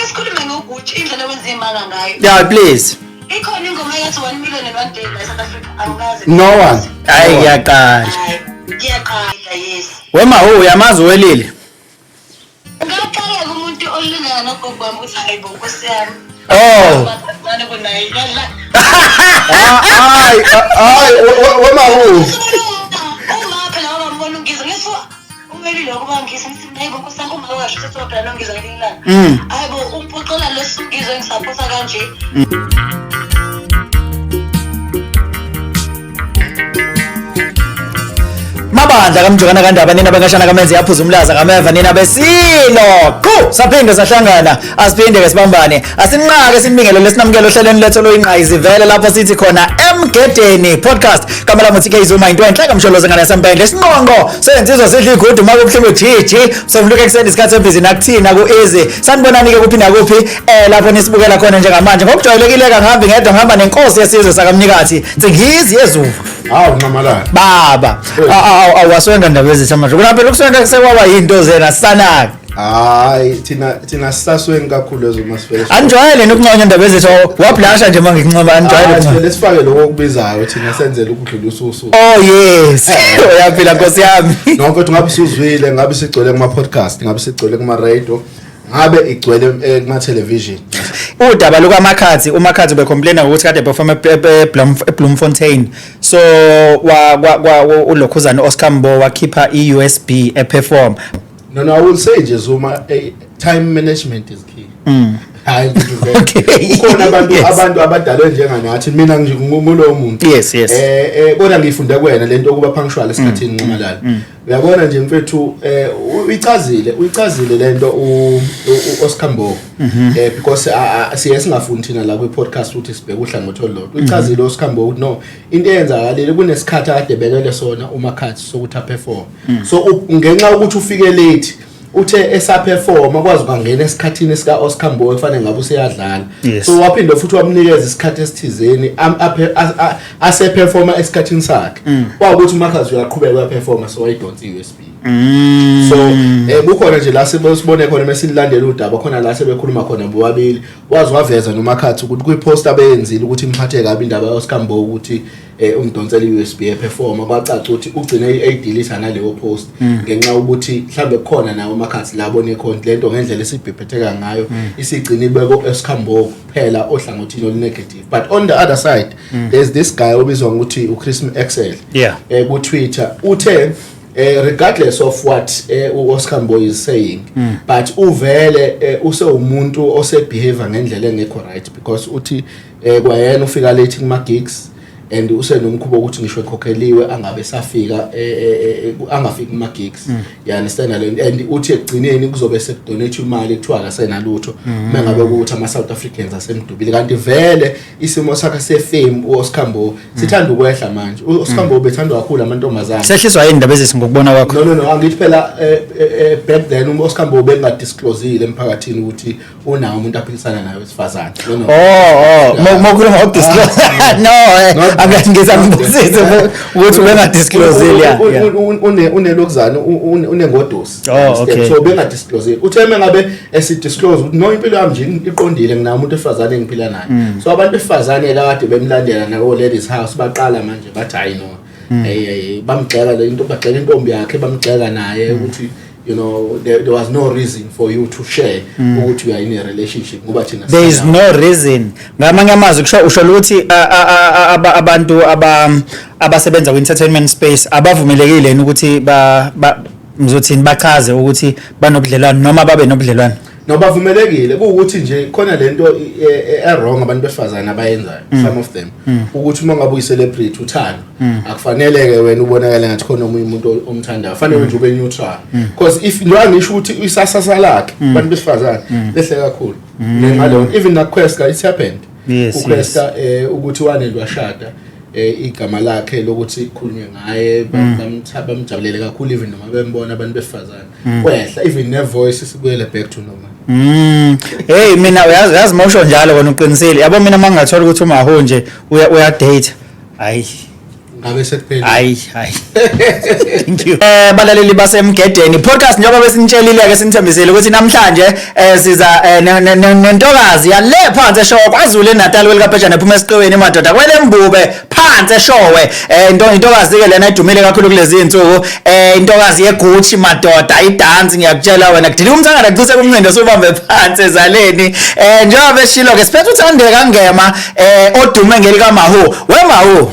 sikhulume ngokuthi indlela wenza imali ngayo. Yeah, please. Ikhona ingoma yathi 1 million in one day la South Africa. Angazi. No one. Hayi ngiyaqala. Ngiyaqala yes. WeMAWHOO yamazi uwelile. Ngaqala kumuntu olingana nogogo wami ukuthi hayibo Nkosi yami. Oh. Bana kunayikala. Hayi WeMAWHOO. Uma phela wabambona ungizwa ngisho uwelile ukuba ngisa ngithi hayibo Nkosi yami uma washo ukuthi phela ngizwa ngelilanga. Hayibo umphoqela lesizwe ngisaphosa kanje. Mabandla kamjokana kandaba nina bengashana kamenze yaphuza umlaza kameva nina besilo qhu saphinde sahlangana asiphinde ke sibambane asinqake sinibingelo lesinamukelo ohlelweni lethu loyinqayizi vele lapho sithi khona emgedeni podcast kamela muthi ke izuma into enhle kamsholoze ngane sempende sinqonqo senzizwa sidla igudu uma kubuhlungu jiji sovuka ekseni isikhathi sebhizi nakuthina ku easy sanibonani ke kuphi nakuphi lapho nisibukela khona njengamanje ngokujwayelekile kangahambi ngedwa ngihamba nenkosi yesizwe sakamnikathi Ngizi yezulu hawu nqamalala baba awaswenga ndaba ezithamanje kulapha lokuswenga sekwaba into zena sanaka hayi thina sisaswenga kakhulu lezo masifele anjwayele nokunconya indaba ezithi wablasha nje manje ngincoma anjwayele lesifake lokho okubizayo thina senzele ukudlula ususu oh yes uyaphila Nkosi yami nonke ngabe usuzwile ngabe sigcwele kuma podcast ngabe sigcwele kuma radio ngabe igcwele kuma television udaba lukaMakhatsi uMakhatsi becomplaina ukuthi kade perform eBloemfontein so ulokhuzana Oscar MBO wakhipha iUSB eperform no I will say nje Zuma time management is key hayi kukhona abantu abadalwe njenganathi mina ngumulo umuntu yes bona ngifunde kuwena lento ukuba punctual esikhathini nqamalala uyabona nje mfethu uyicazile lento uOscar MBO because siye singafundi thina la kwi podcast uthi sibheke uhlangothi olodwa uyicazile uOscar MBO no into eyenzakalile kunesikhathi akade bekele sona uMakhatsi sokuthi aperform so ngenxa ukuthi ufike late uthe esaperform akwazi ukungena esikhathini sika Oscar MBO efanele ngabe useyadlala so waphinde futhi wamnikeza isikhathi esithizeni aseperforma esikhathini sakhe kwakuthi uMakhatsi uyaqhubeka uyaperforma so wayidonsa iUSB so bukhona nje la sibone khona mesinilandela udaba khona la sebekhuluma khona bobabili wazi waveza noMakhatsi ukuthi kuyiposter abeyenzile ukuthi imphathe kabi indaba yaOscar MBO ukuthi umdonsela iUSB eperforma kwacaca ukuthi ugcine delete naleyo post ngenxa ukuthi mhlambe khona nawo uMakhatsi labone khona lento ngendlela esibhebhetheka ngayo isigcina ibeko Oscar MBO kuphela ohlangothini olunegative but on the other side there's this guy obizwa ukuthi uChris Excel ku Twitter uthe regardless of what uOscar MBO is saying but uvele usewumuntu osebehave ngendlela engekho right because uthi kwayena ufika late kuma gigs and usenomkhubo ukuthi ngisho ekhokheliwe angabe safika angafiki kuma gigs you understand and uthi egcineni kuzobe sekudonate imali ekuthiwa akasenalutho mengabe ukuthi ama South Africans asemdubile kanti vele isimo sakhe sefame uOscar MBO sithanda ukwehla manje uOscar MBO bethandwa kakhulu amantombazana sehliswa yini indaba ezisi ngokubona kwakho no angithi phela back then uOscar MBO bengadisclosile emphakathini ukuthi unawo umuntu aphilisana naye wesifazane mokhuluma ukudisclose no angangizama ngibusise ukuthi bengadisclose ya unelokuzana unengodosi so bengadisclose utheme ngabe esidisclose ukuthi no impilo yami nje iqondile ngina umuntu efazane engiphila naye so abantu efazane kade bemlandela nako ladies house baqala manje bathi hayi no bamgxeka le into bagxeka intombi yakhe bamgxeka naye ukuthi you know there was no reason for you to share ukuthi you are in a relationship ngoba thina there is no reason ngamanye amazwi kusho usho ukuthi abantu abasebenza ku entertainment space abavumelekile ukuthi ngizothini bachaze ukuthi banobudlelwano noma babe nobudlelwano nobavumelekile ukuthi nje khona lento wrong abantu befazana abayenzayo some of them ukuthi uma ngabe uyicelebrate uthando akufanele ke wena ubonakala ngathi khona omunye umuntu omthandayo fanele nje ube neutral because if ngisho ukuthi isasasa lakhe abantu befazana lehle kakhulu ngaleyo even na quest it happened uquesta ukuthi wanelwa shada igama lakhe lokuthi ikhulunywe ngaye bamjabulele kakhulu even noma bembona abantu befazana kwehla even ne voice sibuyele back to normal hey mina uyazi mawusho njalo wena uqinisile yabo mina mangingathola ukuthi uMAWHOO nje uya date hayi ngabe sekuphelile. Hayi. Thank you. Balaleli basemgedeni podcast njengoba besinitshelile ke sinithembisile ukuthi namhlanje siza nentokazi yale phansi eshowe kwaZulu eNatal welikapejana ephuma esiqweni emadoda kwele mbube phansi eshowe intokazi ke lena idumile kakhulu kulezi insuku intokazi yeGucci madoda idance ngiyakutshela wena kudile umthangala kucise kumncinde sobambe phansi ezaleni njengoba beshilo ke siphethe uThandeka Ngema odume ngelika MAWHOO we MAWHOO.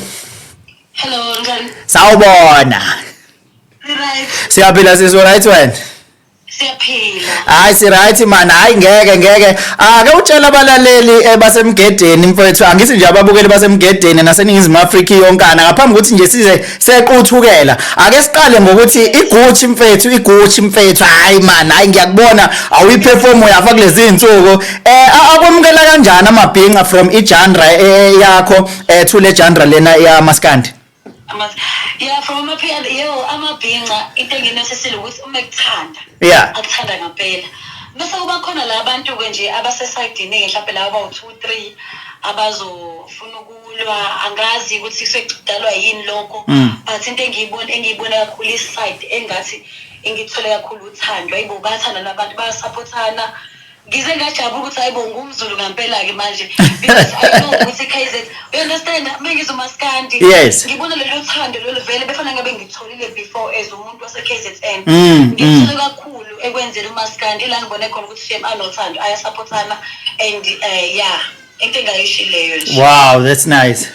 Hello, njani? Sawubona. Right. Siyaphila sizo right wena? Siyaphila. Hayi si right man, hayi ngeke. Ake utshela abalaleli basemgedeni mfowethu, angithi nje ababukeli basemgedeni naseningizimu Afrika yonkana ngaphambi ukuthi nje size sequthukela. Ake siqale ngokuthi iGucci mfethu, hayi man, hayi ngiyakubona awuyiperform uyafa kulezi insuku. Akwamukela kanjani amabhinqa from igenre yakho to le genre lena yamaskandi? Yeah, from my period, amabhinqa into enginosisile ukuthi uma ekuthanda. Yeah. Akuthanda ngempela. Bese kuba khona la bantu ke nje abasesayidini mhlawumbe la aba 2-3 abazofuna ukulwa angazi ukuthi sekudalwa yini lokho. But into engiyibona kakhulu iside engathi engithole kakhulu uthando. Hayibo bayathanda nabantu bayasupportana. Ngize ngajabula ukuthi hayibo ngumZulu ngempela ke manje because I know ukuthi KZ you understand mengizomaskandi ngibona lelo thando lelo vele befana ngabe ngitholile before as umuntu wase KZN ngithole kakhulu ekwenzela umaskandi la ngibone khona ukuthi shame anothando ayasupportana and yeah into engayishileyo nje. Wow, that's nice.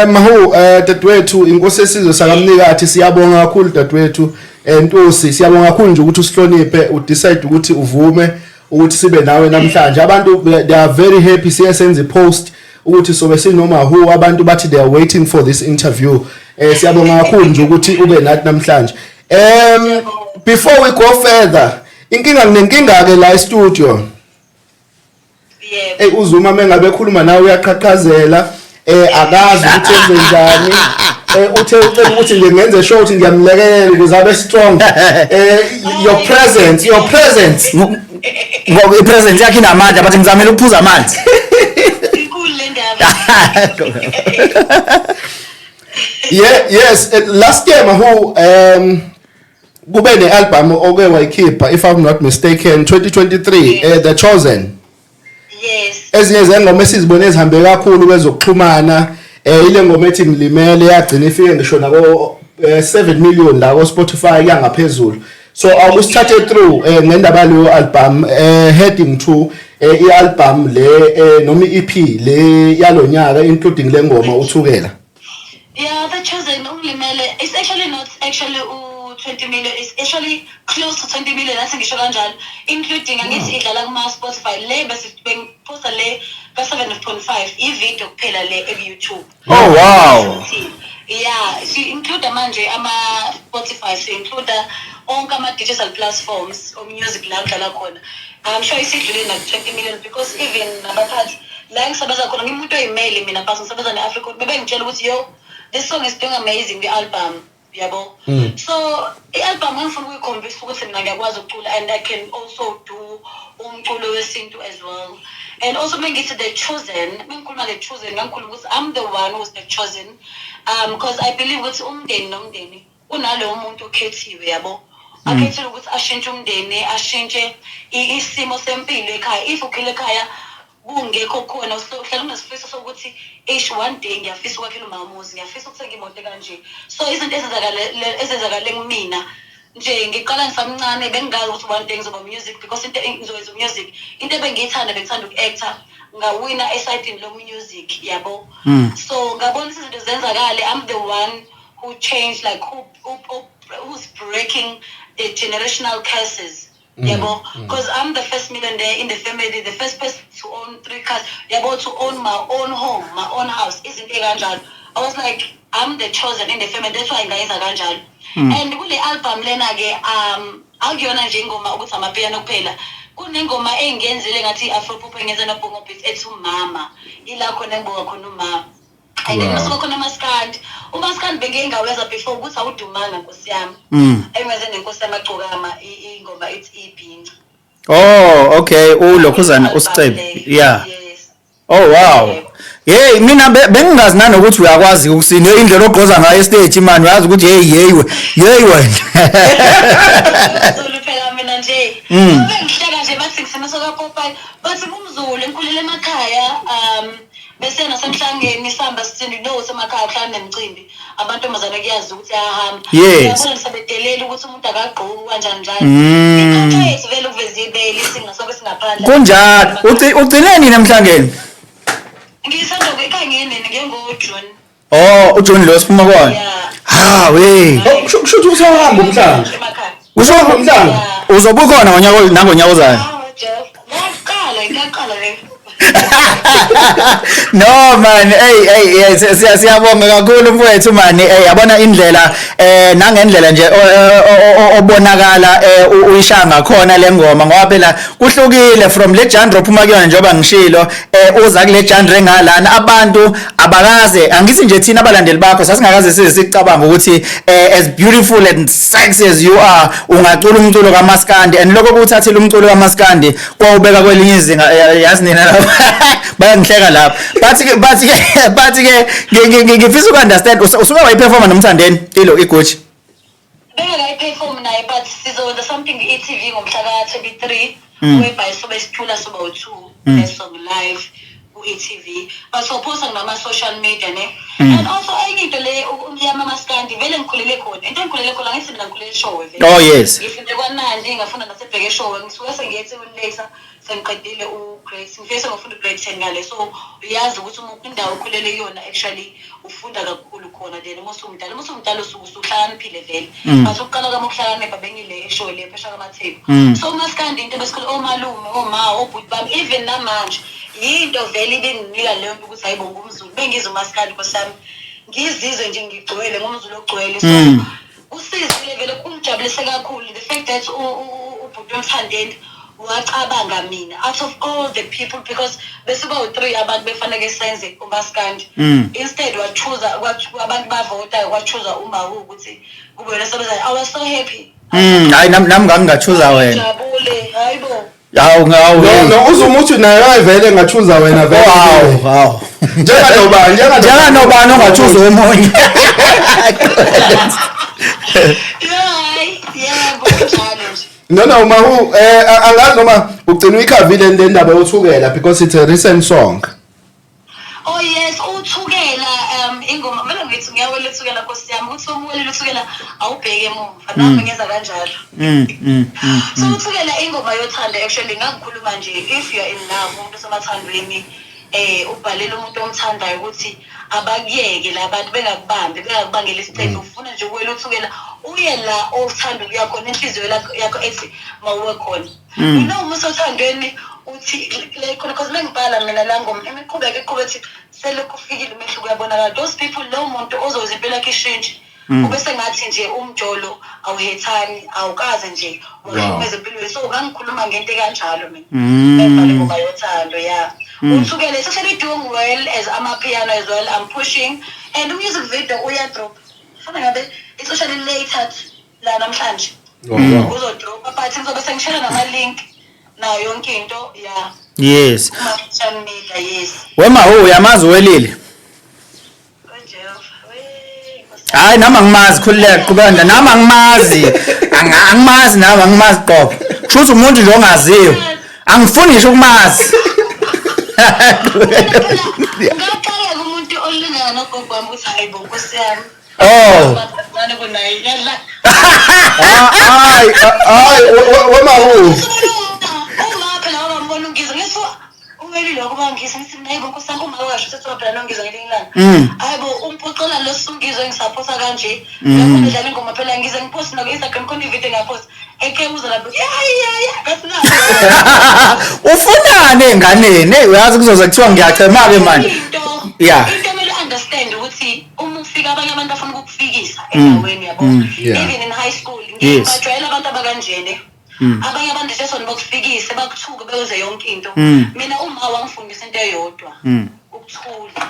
MAWHOO dadwethu inkosi yesizwe sakamnikathi siyabonga kakhulu dadwethu Ntosi siyabonga kakhulu nje ukuthi usihloniphe udecide ukuthi uvume ukuthi sibe nawe namhlanje abantu they are very happy siyasenza ipost ukuthi sobe sinoMAWHOO abantu bathi they are waiting for this interview siyabonga kakhulu nje ukuthi ube nathi namhlanje before we go further inkinga ke la studio uzuma mengabe ekhuluma nawe uyaqhaqhazela akazi ukuthi enze njani uthe ukuthi nje ngenze show ukuthi ngiyamlekelela ukuze abe strong your presence ngoba ipresence yakhe inamandla bathi ngizamela ukuphuza amanzi. Inkulu le ndaba. Yes, last year MAWHOO kube ne-album oke wayikhipha if I'm not mistaken 2023 The Chosen. Yes. Ezinye zengoma esizibone ezihambe kakhulu kwezokuxhumana ile ngoma ethi Ngilimele yagcina ifike ngisho nako 7 million la ko Spotify yangaphezulu. So I was started through ngendaba leyo album heading to i-album le noma i-EP le yalonyaka including le ngoma uthukela. Yeah, The Chosen Ungilimele it's actually not actually 20 million, it's actually close to 20 million nathi ngisho kanjalo including angithi idlala kuma Spotify le bese posta le ka 7.5 i-video kuphela le e-YouTube. Oh wow. Yeah, she include manje ama Spotify, she include onke ama digital platforms of music la udlala khona. I'm sure isidlule na 20 million because even nabaphathi la ngisabaza khona ngimuntu oyimail mina phansi ngisabaza neAfrica bebe ngitshela ukuthi yo this song is doing amazing the album yabo. So i-album ngifuna ukuyiconvince ukuthi mina ngiyakwazi ukucula and I can also do umculo wesintu as well. And also mengithi The Chosen mengikhuluma The Chosen ngikhuluma ukuthi I'm the one who's the chosen because I believe ukuthi umndeni nomndeni unalo umuntu okhethiwe yabo. Akhethiwe ukuthi ashintshe umndeni ashintshe isimo sempilo ekhaya if ukhile ekhaya kungekho khona uhlala unesifiso sokuthi one day ngiyafisa ukwakhela umamuzi ngiyafisa ukuthenga imoto kanje. So izinto ezenzakale kumina nje ngiqala ngisamncane bengazi ukuthi one day ngizoba music because into engizoyenza music into ebengiyithanda bengithanda uku-actor ngawina esayidini lo music yabo. So ngabona izinto zenzakale I'm the one who changed like who's breaking the generational curses. Yabo, because I'm the first millionaire in the family, the first person to own 3 cars, yabo, to own my own home, my own house. Isn't it ganjalo? I was like, I'm the chosen in the family. That's why ngayenza ganjalo. And kule album lena ke akuyona nje ingoma ukuthi amapiano kuphela. Kunengoma engenzile ngathi Afropop engenza na bongo beat ethi umama. Ila khona engibonga khona umama. And then mase khona umaskandi. Umaskandi bengengaweza before ukuthi awudumanga Nkosi yami. Engiwenze neNkosi yamagcokama ingoma ethi ibhinqa. Oh, okay. Ulokhuzana uSicebe. Yeah. Yes. Oh wow. Hey mina bengingazi nanokuthi uyakwazi ukusine indlela ogqoza ngayo stage man uyazi ukuthi hey wena Phela mina nje bengihleka nje bathi ngisemesoka Popeye bathi umZulu enkulele emakhaya bese nasemhlangeni sihamba sithini no semakhaya kuhlangene nemicimbi abantomazana kuyazi ukuthi ayahamba yabona sebedelela ukuthi umuntu akagqoki kanjani njani ikhathi vele ukuveza ibele isingasoke singaphandle kunjalo ugcine nini emhlangeni ngisanda ekhangeni ngengoJune uJune lo siphuma kwona ha we kusho ukuthi usahamba umhlanga uzoba umhlanga uzobukhona ngonyaka nangonyaka ozayo ngiyaqala le no man hey siyabonga kakhulu mfowethu man yabona indlela nangendlela nje obonakala uyishanga khona lengoma ngoba phela kuhlukile from le genre ophuma kuyona njengoba ngishilo uza kule genre engalana abantu abakaze angithi nje thina abalandeli bakho sasingakaze sizicabanga ukuthi as beautiful and sexy as you are ungacula umculo kaMaskandi and lokho kuthathile umculo kaMaskandi kwawubeka kwelinye izinga yazi nina lapha bayangihleka lapha bathi ke ngifisa ukunderstand usuka wayiperforma noMthandeni ilo iGucci bengayiperform naye but sizokwenza something e-TV ngomhla ka-23 whereby sobe sithula soba u2 song live ku-e-TV basophosa ngama-social media ne and also enye into le umyama Maskandi vele ngikhulele khona into engikhulele khona ngithi mina ngikhulele show vele ngifunde kwaNandi ngafunda nasebheke show ngisuke sengiyethi later sengiqedile ugrade ngifisa ngifunda ugrade 10 ngale so uyazi ukuthi indawo okhulele yona actually ufunda kakhulu khona then umdala usuhlakaniphile vele but uqala kwami ukuhlakanipha bengile show le phesha kamathephu so Maskandi into besikhulu omalume oma obhuti bami even namanje yinto vele ibinginika leyo nto ukuthi hayibo ngumZulu bengizwe uMaskandi kwasami ngizizwe nje ngigcwele ngomZulu ogcwele so usizile vele kungijabulise kakhulu the fact that ubhuti uMthandeni wacabanga mina out of all the people because bese bawu3 abantu befanele senze uMaskandi instead wachoose abantu bavota wachoose MAWHOO ukuthi kube yena sebenza I was so happy hayi nami ngangingachoose wena jabule hayibo no uzumuthi naye ayivele ngachuza wena vele wow njenganobani ongachuza omunye yeah kunjalo nje no MAWHOO angazi noma ugcina uyikhavile le ndaba yothukela because it's a recent song oh yes uthukela ingoma mina ngithi ngiyawela uthukela Nkosi yami ukuthi umuwelile uthukela awubheke emuva nami ngenza kanjalo so uthukela ingoma yothando actually ngakukhuluma nje if you are in love umuntu somathandweni ubhalele umuntu omthandayo ukuthi abakuyeke labantu bengakubangela isicelo ufuna nje ukwela uthukela uye la othanda ukuya khona inhliziyo yakho ethi mawuwe khona uma usothandweni uthi khona because mengibhala mina la ngoma imiqhubeko eqhubeka selokhu ufikile mehlo kuyabonakala those people lo muntu ozoze impela yakhe ishintshe ube sengathi nje umjolo awuhethani awukaze nje wahlukumeza empilweni so ngangikhuluma ngento kanjalo mina ngibhale ngoba yothando yeah uthukele especially doing well as amapiano as well I'm pushing and music video uya drop fana ngabe especially later la namhlanje uzodrop but ngizobe sengishare nama link nayo yonke into yeah yes social media yes MAWHOO uyamazi uWELILE hayi nama ngimazi khulileka qhubeka nama ngimazi angimazi nama ngimazi qobo kusho umuntu nje ongaziyo angifuni ngisho ukumazi ngaqala kumuntu olingana nogogo wami ukuthi hayibo Nkosi yami bani kunayi yalla hayi MAWHOO uma phela wabambona ungizwe ngiso uWELILE ukuba ngise ngithi nayibo Nkosi yami uma washo sethi phela nongizwe ngelinilanga hayibo umphoqela lo sungizwe ngisaphosa kanje lapho ngidlala ingoma phela ngize ngipost no Instagram khona ivideo ngapost eke uza lapho kasina ufunani enganeni uyazi kuzoze kuthiwa ngiyachema ke manje yeah into kumele understand ukuthi uma ufika abanye abantu bafuna ukukufikisa endaweni yabo even in high school ngibajwayela abantu abakanjene abanye abantu nje sona bokufikise bakuthuke beyoze yonke into mina uma wangifundisa into eyodwa ukuthula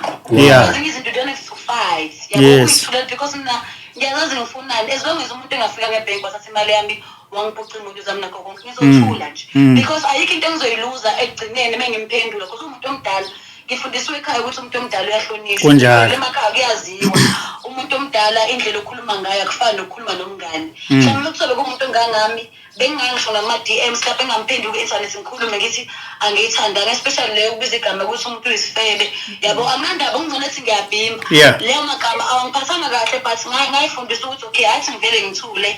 ezinye izinto don't have to fight yabo ukuthula because mina ngiyazazi ngifunani as long as umuntu engafika ngebank wasathi imali yami wangiphuca imoto zami nakho konke ngizothula nje because ayikho into engizoyiluza ekugcineni mengimphendula because umuntu omdala ngifundiswe ekhaya ukuthi umuntu omdala uyahlonishwa. Kunjalo. Emakhaya kuyaziwa umuntu omdala indlela okhuluma ngayo akufani nokukhuluma nomngane. Mhlawumbe kusobe kumuntu ongangami bengingangisho ngama-DMs lapho engamphenduli ku-internet ngikhulume ngithi angiyithandanga, especially leyo kubiza igama ukuthi umuntu uyisifebe. Yabo angandaba ungizona ethi ngiyabhimba. Leyo magama awangiphathanga kahle but ngayifundisa ukuthi okay hathi ngivele ngithule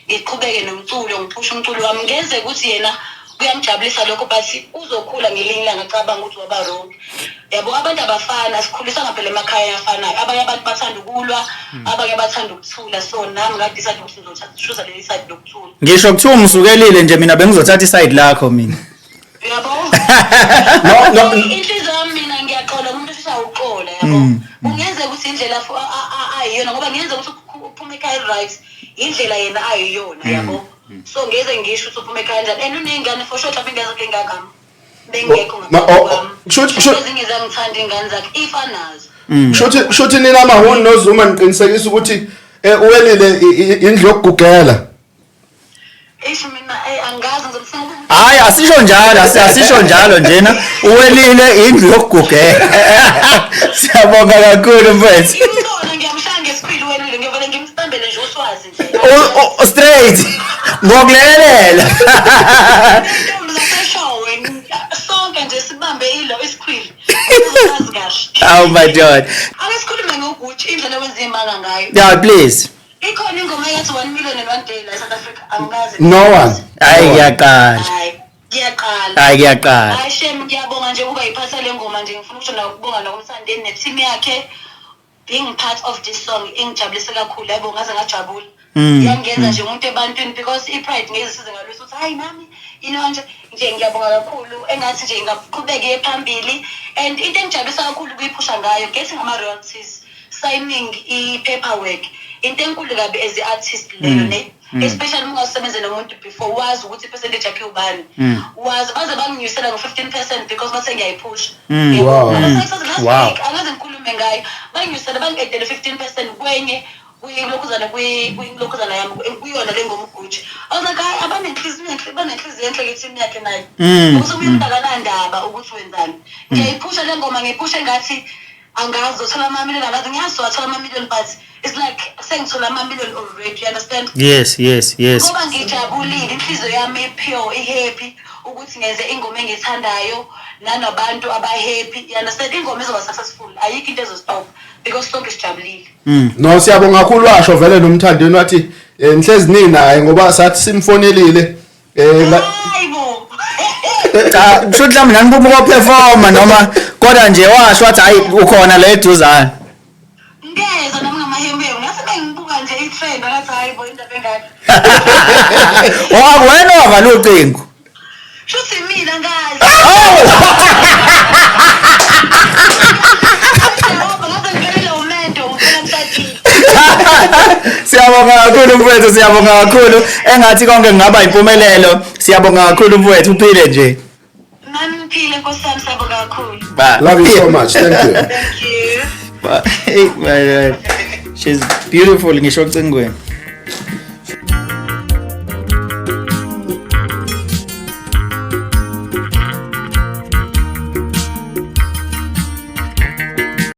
ngiqhubeke nomculo ngiphushe umculo wami ngenze ukuthi yena kuyamjabulisa lokho but uzokhula ngelinye ilanga acabanga ukuthi waba wrong. Yabo abantu abafana sikhulisana phela emakhaya afanayo, abanye abantu bathanda ukulwa, abanye bathanda ukuthula, so nami ngadecide ukuthi ngizothatha leli side lokuthula. Ngisho kuthiwa umsukelile nje mina bengizothatha iside lakho mina. Yabo No. inhliziyo yami mina ngiyaqola umuntu ushaya uqola yabo. Kungenzeka ukuthi indlela ayiyona ngoba ngiyenza ukuthi uphume ekhaya right indlela yena ayiyona yabo. So ngeze ngisho ukuthi uphume kanjani and unengane for sure mhlawumbe ingane zakhe ngagama bengekho ngaphambi ezinye zangithanda ingane zakhe ifanazo. Shothi nina MAWHOO noZuma niqinisekisa ukuthi uwelile indlu yokugugela. Mina angazi ngizofuna Hayi asisho njalo njena uwelile indlu yokugugela. Siyabonga kakhulu mfethu. Ngiyabona ngiyamshaya ngesikhwili welile ngivele ngimstambele nje uswazi nje. Straight ngokulekelela. Sonke nje sibambe ilo isikhwili. Uzazi kahle. Oh my God. Akasikhulume ngokuthi indlela wenza imali ngayo. Yeah, please. Ikhona ingoma yathi 1 million in 1 day la South Africa angazi. No one. Hayi ngiyaqala. Ngiyaqala. Hayi shem ngiyabonga nje ukuba iphatha le ngoma nje ngifuna ukuthi nakubonga nokumsandeni neteam yakhe being part of this song ingijabulise kakhulu yabo ngaze ngajabula. Yangenza nje umuntu ebantwini because ipride ngezisize ngalwisa ukuthi hayi nami nje ngiyabonga kakhulu engathi nje ngaqhubeke phambili and into engijabulisa kakhulu kuyiphusha ngayo getting ama royalties signing i-paperwork into enkulu kabi as i-artist leyo ne especially uma usebenza nomuntu before wazi ukuthi percentage yakhe ubani wazi baze banginyusela ngo-15% because base ngiyayiphusha. Wow. Angaze ngikhulume ngayo banginyusela bangi-edele 15% kwenye kuyilokhuzana yami kuyona le ngoma uGucci. I was like hayi abanenhliziyo enhle ke-team yakhe nayo ukuthi umuntu akanandaba ukuthi wenzani. Ngiyayiphusha le ngoma ngiyiphushe ngathi angazi uzothola ama-million angazi ngiyazi wathola ama-million but it's like sengithola ama-million already, you understand? Yes. Ngoba ngijabulile inhliziyo yami i-pure i-happy ukuthi ngenze ingoma engiyithandayo nanabantu aba-happy, you understand? Ingoma izoba successful ayikho into ezostop because sonke sijabulile. No siyabonga kakhulu washo vele nomthandeni wathi nihlezi ninaye ngoba sathi simfonelile Hayibo. Cha kusho mhlawumbe nanibume ukuperforma noma kodwa nje washo wathi hayi ukhona la eduzane. Ngeza nami ngamahembe ngase bengibuka nje i-trend ngathi hayibo indaba engaka. Wena wavala ucingo. Shuthi mina ngazi. Siyabonga kakhulu mfowethu, siyabonga kakhulu. Engathi konke ngaba impumelelo. Siyabonga kakhulu mfowethu, uphile nje. Nami ngiphile nkosami, siyabonga kakhulu. Love you so much. Thank you. Thank you. Hey, she's beautiful ngisho ocingweni.